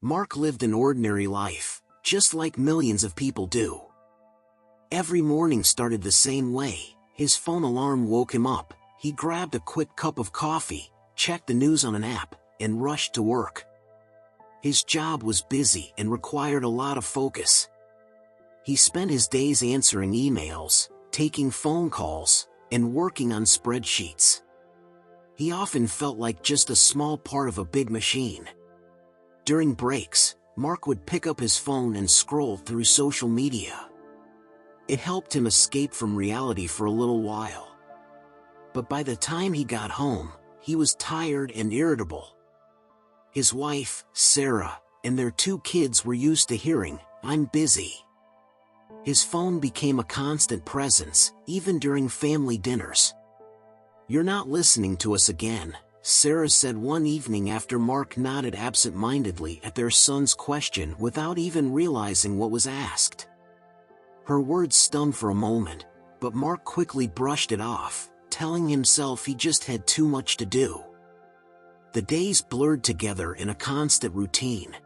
Mark lived an ordinary life, just like millions of people do. Every morning started the same way. His phone alarm woke him up. He grabbed a quick cup of coffee, checked the news on an app, and rushed to work. His job was busy and required a lot of focus. He spent his days answering emails, taking phone calls, and working on spreadsheets. He often felt like just a small part of a big machine. During breaks, Mark would pick up his phone and scroll through social media. It helped him escape from reality for a little while. But by the time he got home, he was tired and irritable. His wife, Sarah, and their 2 kids were used to hearing, "I'm busy." His phone became a constant presence, even during family dinners. "You're not listening to us again," Sarah said one evening after Mark nodded absent-mindedly at their son's question without even realizing what was asked. Her words stung for a moment, but Mark quickly brushed it off, telling himself he just had too much to do. The days blurred together in a constant routine.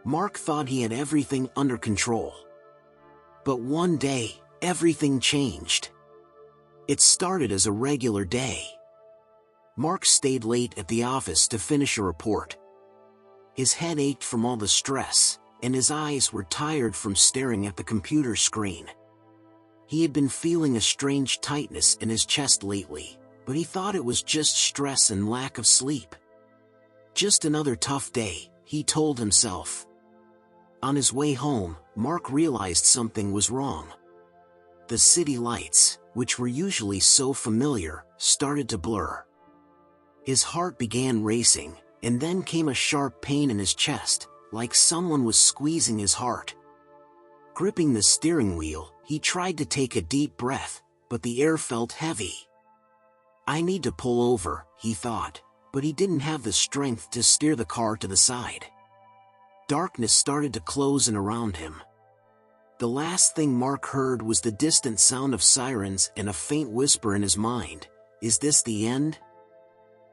Mark thought he had everything under control. But one day, everything changed. It started as a regular day. Mark stayed late at the office to finish a report. His head ached from all the stress, and his eyes were tired from staring at the computer screen. He had been feeling a strange tightness in his chest lately, but he thought it was just stress and lack of sleep. Just another tough day, he told himself. On his way home, Mark realized something was wrong. The city lights, which were usually so familiar, started to blur. His heart began racing, and then came a sharp pain in his chest, like someone was squeezing his heart. Gripping the steering wheel, he tried to take a deep breath, but the air felt heavy. "I need to pull over," he thought, but he didn't have the strength to steer the car to the side. Darkness started to close in around him. The last thing Mark heard was the distant sound of sirens and a faint whisper in his mind, "Is this the end?"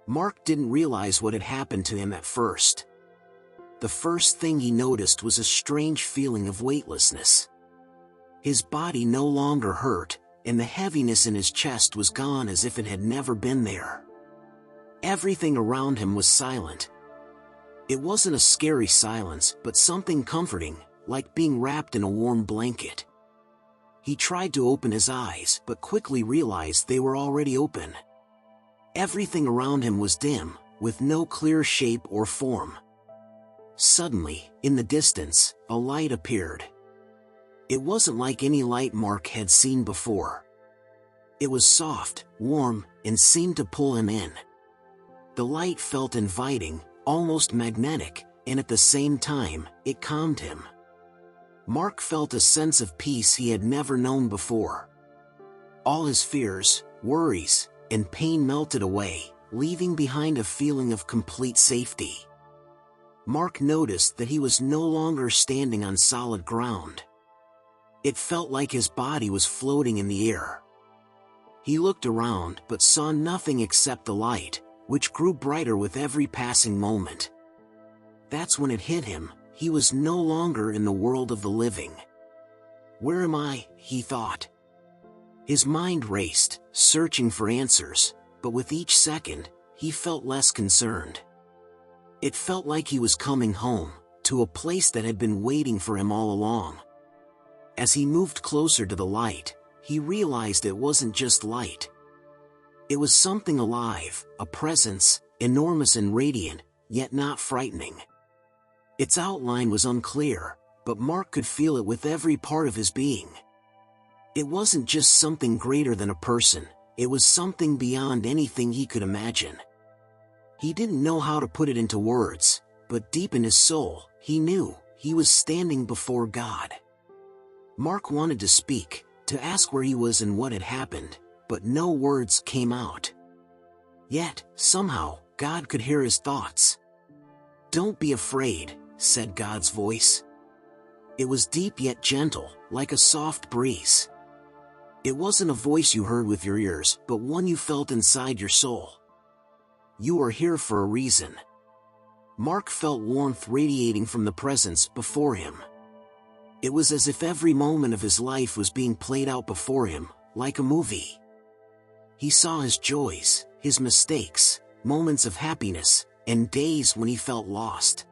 Mark didn't realize what had happened to him at first. The first thing he noticed was a strange feeling of weightlessness. His body no longer hurt, and the heaviness in his chest was gone as if it had never been there. Everything around him was silent. It wasn't a scary silence, but something comforting, like being wrapped in a warm blanket. He tried to open his eyes, but quickly realized they were already open. Everything around him was dim, with no clear shape or form. Suddenly, in the distance, a light appeared. It wasn't like any light Mark had seen before. It was soft, warm, and seemed to pull him in. The light felt inviting, almost magnetic, and at the same time, it calmed him. Mark felt a sense of peace he had never known before. All his fears, worries, and pain melted away, leaving behind a feeling of complete safety. Mark noticed that he was no longer standing on solid ground. It felt like his body was floating in the air. He looked around but saw nothing except the light, which grew brighter with every passing moment. That's when it hit him, he was no longer in the world of the living. "Where am I?" he thought. His mind raced, searching for answers, but with each second, he felt less concerned. It felt like he was coming home, to a place that had been waiting for him all along. As he moved closer to the light, he realized it wasn't just light. It was something alive, a presence, enormous and radiant, yet not frightening. Its outline was unclear, but Mark could feel it with every part of his being. It wasn't just something greater than a person, it was something beyond anything he could imagine. He didn't know how to put it into words, but deep in his soul, he knew he was standing before God. Mark wanted to speak, to ask where he was and what had happened, but no words came out. Yet, somehow, God could hear his thoughts. "Don't be afraid," said God's voice. It was deep yet gentle, like a soft breeze. It wasn't a voice you heard with your ears, but one you felt inside your soul. "You are here for a reason." Mark felt warmth radiating from the presence before him. It was as if every moment of his life was being played out before him, like a movie. He saw his joys, his mistakes, moments of happiness, and days when he felt lost.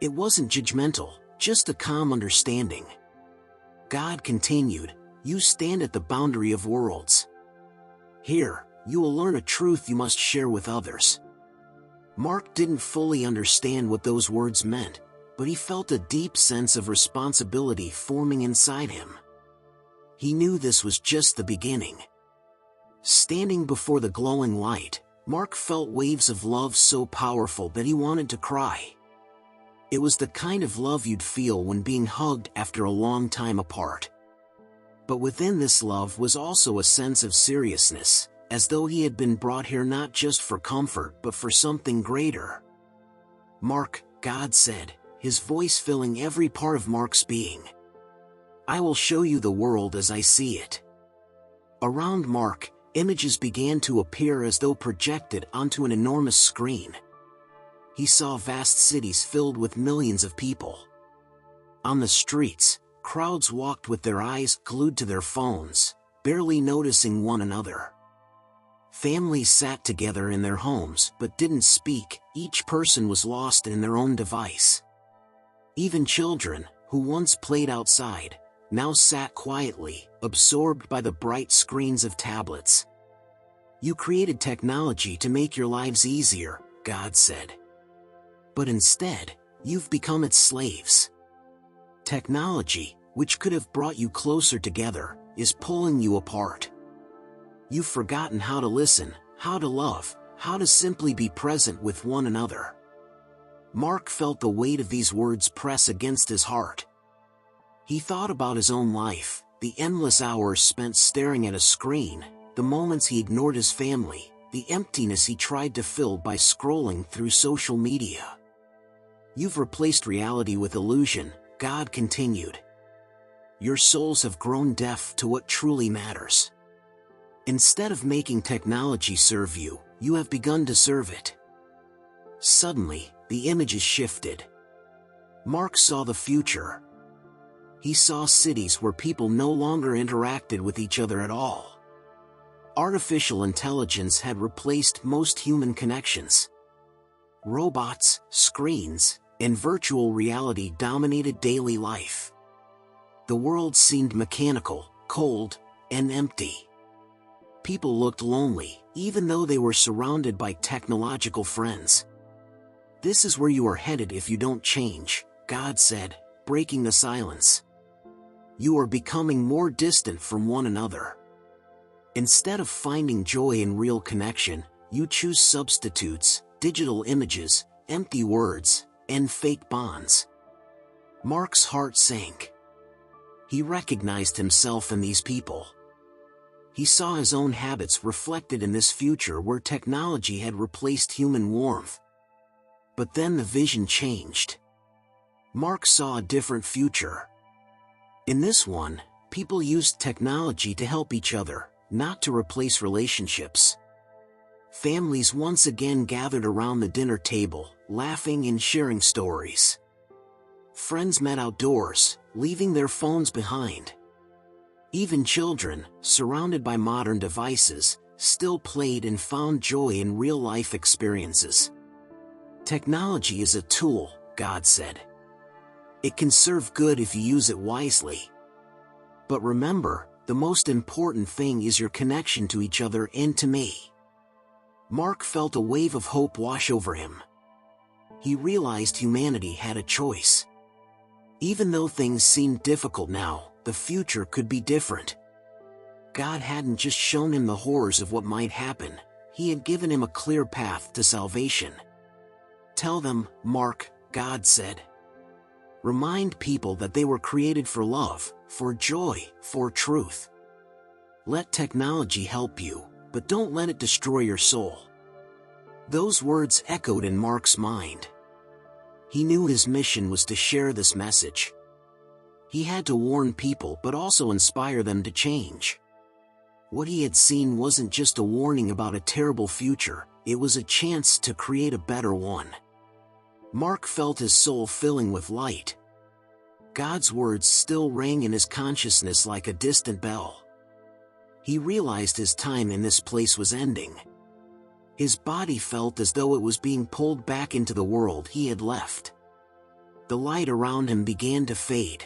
It wasn't judgmental, just a calm understanding. God continued, "You stand at the boundary of worlds. Here, you will learn a truth you must share with others." Mark didn't fully understand what those words meant, but he felt a deep sense of responsibility forming inside him. He knew this was just the beginning. Standing before the glowing light, Mark felt waves of love so powerful that he wanted to cry. It was the kind of love you'd feel when being hugged after a long time apart. But within this love was also a sense of seriousness, as though he had been brought here not just for comfort but for something greater. "Mark," God said, his voice filling every part of Mark's being. "I will show you the world as I see it." Around Mark, images began to appear as though projected onto an enormous screen. He saw vast cities filled with millions of people. On the streets, crowds walked with their eyes glued to their phones, barely noticing one another. Families sat together in their homes but didn't speak, each person was lost in their own device. Even children, who once played outside, now sat quietly, absorbed by the bright screens of tablets. "You created technology to make your lives easier," God said. "But instead, you've become its slaves. Technology, which could have brought you closer together, is pulling you apart. You've forgotten how to listen, how to love, how to simply be present with one another." Mark felt the weight of these words press against his heart. He thought about his own life, the endless hours spent staring at a screen, the moments he ignored his family, the emptiness he tried to fill by scrolling through social media. "You've replaced reality with illusion," God continued. "Your souls have grown deaf to what truly matters. Instead of making technology serve you, you have begun to serve it." Suddenly, the images shifted. Mark saw the future. He saw cities where people no longer interacted with each other at all. Artificial intelligence had replaced most human connections. Robots, screens, and virtual reality dominated daily life. The world seemed mechanical, cold, and empty. People looked lonely, even though they were surrounded by technological friends. "This is where you are headed if you don't change," God said, breaking the silence. "You are becoming more distant from one another. Instead of finding joy in real connection, you choose substitutes, digital images, empty words, and fake bonds." Mark's heart sank. He recognized himself in these people. He saw his own habits reflected in this future where technology had replaced human warmth. But then the vision changed. Mark saw a different future. In this one, people used technology to help each other, not to replace relationships. Families once again gathered around the dinner table, laughing and sharing stories. Friends met outdoors, leaving their phones behind. Even children, surrounded by modern devices, still played and found joy in real-life experiences. "Technology is a tool," God said. "It can serve good if you use it wisely. But remember, the most important thing is your connection to each other and to me." Mark felt a wave of hope wash over him. He realized humanity had a choice. Even though things seemed difficult now, the future could be different. God hadn't just shown him the horrors of what might happen, He had given him a clear path to salvation. "Tell them, Mark," God said. "Remind people that they were created for love, for joy, for truth. Let technology help you, but don't let it destroy your soul." Those words echoed in Mark's mind. He knew his mission was to share this message. He had to warn people but also inspire them to change. What he had seen wasn't just a warning about a terrible future, it was a chance to create a better one. Mark felt his soul filling with light. God's words still rang in his consciousness like a distant bell. He realized his time in this place was ending. His body felt as though it was being pulled back into the world he had left. The light around him began to fade.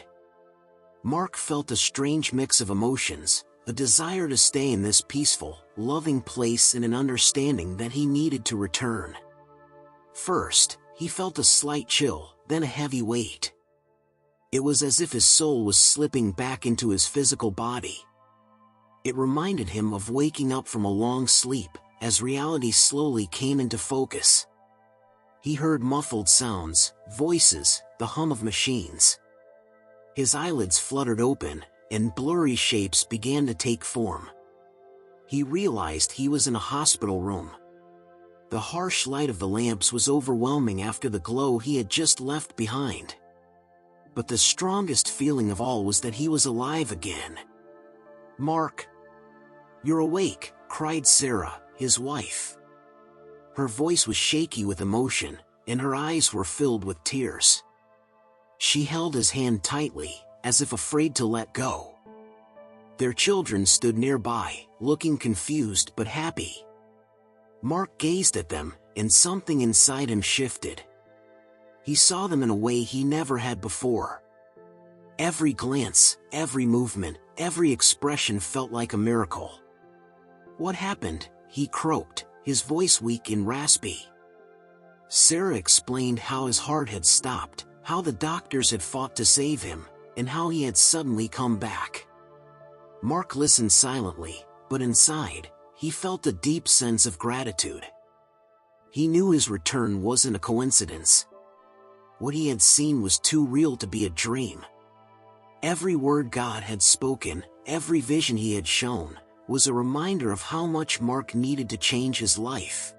Mark felt a strange mix of emotions, a desire to stay in this peaceful, loving place and an understanding that he needed to return. First, he felt a slight chill, then a heavy weight. It was as if his soul was slipping back into his physical body. It reminded him of waking up from a long sleep, as reality slowly came into focus. He heard muffled sounds, voices, the hum of machines. His eyelids fluttered open, and blurry shapes began to take form. He realized he was in a hospital room. The harsh light of the lamps was overwhelming after the glow he had just left behind. But the strongest feeling of all was that he was alive again. "Mark, you're awake," cried Sarah, his wife. Her voice was shaky with emotion, and her eyes were filled with tears. She held his hand tightly, as if afraid to let go. Their children stood nearby, looking confused but happy. Mark gazed at them, and something inside him shifted. He saw them in a way he never had before. Every glance, every movement, every expression felt like a miracle. "What happened?" he croaked, his voice weak and raspy. Sarah explained how his heart had stopped, how the doctors had fought to save him, and how he had suddenly come back. Mark listened silently, but inside, he felt a deep sense of gratitude. He knew his return wasn't a coincidence. What he had seen was too real to be a dream. Every word God had spoken, every vision he had shown, was a reminder of how much Mark needed to change his life.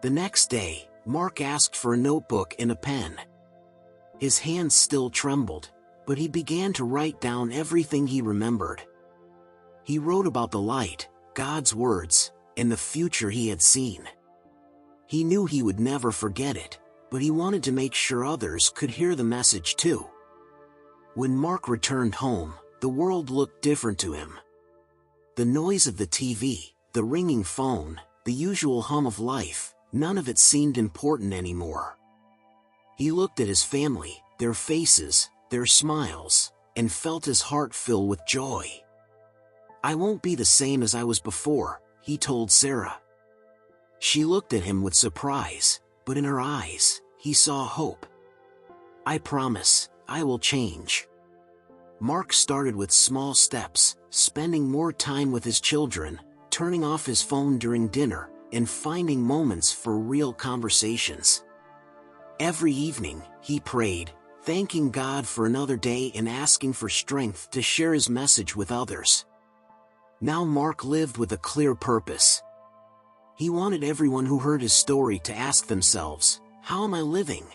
The next day, Mark asked for a notebook and a pen. His hands still trembled, but he began to write down everything he remembered. He wrote about the light, God's words, and the future he had seen. He knew he would never forget it, but he wanted to make sure others could hear the message too. When Mark returned home, the world looked different to him. The noise of the TV, the ringing phone, the usual hum of life, none of it seemed important anymore. He looked at his family, their faces, their smiles, and felt his heart fill with joy. "I won't be the same as I was before," he told Sarah. She looked at him with surprise, but in her eyes, he saw hope. "I promise, I will change." Mark started with small steps, spending more time with his children, turning off his phone during dinner, and finding moments for real conversations. Every evening, he prayed, thanking God for another day and asking for strength to share his message with others. Now Mark lived with a clear purpose. He wanted everyone who heard his story to ask themselves, "How am I living?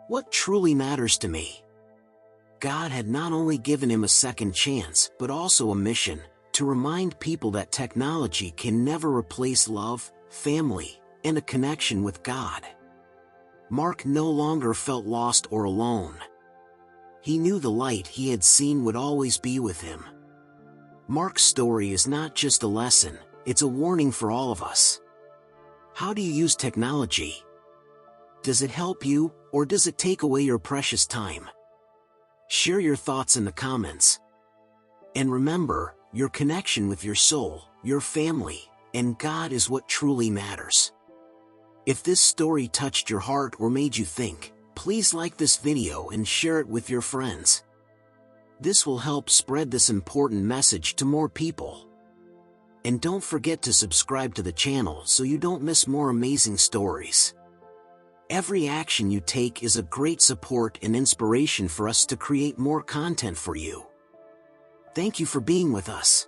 What truly matters to me?" God had not only given him a second chance, but also a mission, to remind people that technology can never replace love, family, and a connection with God. Mark no longer felt lost or alone. He knew the light he had seen would always be with him. Mark's story is not just a lesson, it's a warning for all of us. How do you use technology? Does it help you, or does it take away your precious time? Share your thoughts in the comments. And remember, your connection with your soul, your family, and God is what truly matters. If this story touched your heart or made you think, please like this video and share it with your friends. This will help spread this important message to more people. And don't forget to subscribe to the channel so you don't miss more amazing stories. Every action you take is a great support and inspiration for us to create more content for you. Thank you for being with us.